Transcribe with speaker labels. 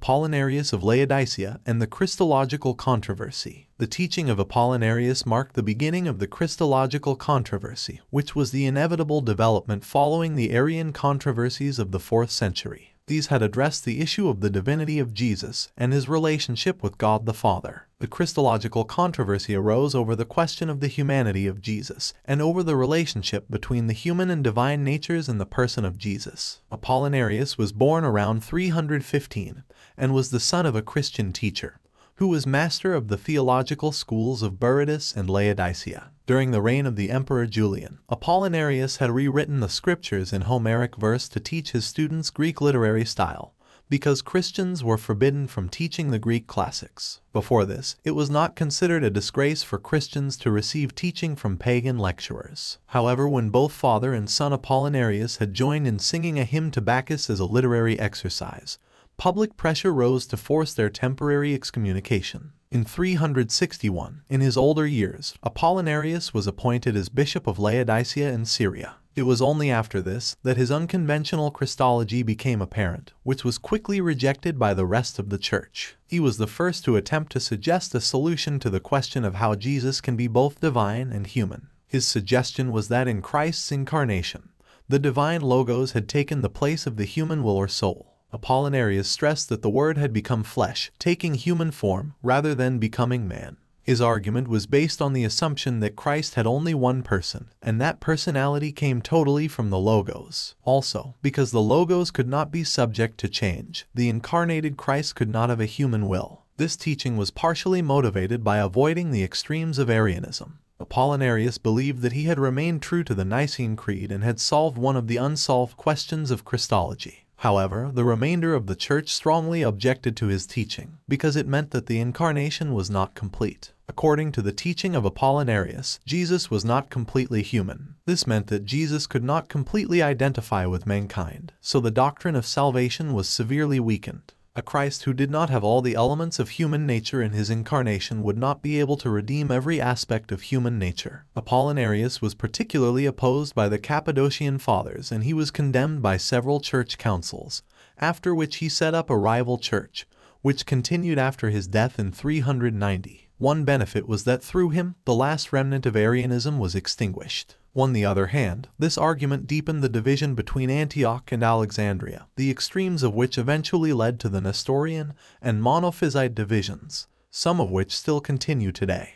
Speaker 1: Apollinaris of Laodicea and the Christological controversy. The teaching of Apollinaris marked the beginning of the Christological controversy, which was the inevitable development following the Arian controversies of the 4th century. These had addressed the issue of the divinity of Jesus and his relationship with God the Father. The Christological controversy arose over the question of the humanity of Jesus and over the relationship between the human and divine natures in the person of Jesus. Apollinaris was born around 315 and was the son of a Christian teacher, who was master of the theological schools of Berytus and Laodicea. During the reign of the Emperor Julian, Apollinaris had rewritten the scriptures in Homeric verse to teach his students Greek literary style, because Christians were forbidden from teaching the Greek classics. Before this, it was not considered a disgrace for Christians to receive teaching from pagan lecturers. However, when both father and son Apollinaris had joined in singing a hymn to Bacchus as a literary exercise, public pressure rose to force their temporary excommunication. In 361, in his older years, Apollinaris was appointed as Bishop of Laodicea in Syria. It was only after this that his unconventional Christology became apparent, which was quickly rejected by the rest of the Church. He was the first to attempt to suggest a solution to the question of how Jesus can be both divine and human. His suggestion was that in Christ's incarnation, the divine Logos had taken the place of the human will or soul. Apollinaris stressed that the Word had become flesh, taking human form rather than becoming man. His argument was based on the assumption that Christ had only one person, and that personality came totally from the Logos. Also, because the Logos could not be subject to change, the incarnated Christ could not have a human will. This teaching was partially motivated by avoiding the extremes of Arianism. Apollinaris believed that he had remained true to the Nicene Creed and had solved one of the unsolved questions of Christology. However, the remainder of the Church strongly objected to his teaching, because it meant that the incarnation was not complete. According to the teaching of Apollinaris, Jesus was not completely human. This meant that Jesus could not completely identify with mankind, so the doctrine of salvation was severely weakened. A Christ who did not have all the elements of human nature in his incarnation would not be able to redeem every aspect of human nature. Apollinaris was particularly opposed by the Cappadocian Fathers, and he was condemned by several church councils, after which he set up a rival church, which continued after his death in 390. One benefit was that through him, the last remnant of Arianism was extinguished. On the other hand, this argument deepened the division between Antioch and Alexandria, the extremes of which eventually led to the Nestorian and Monophysite divisions, some of which still continue today.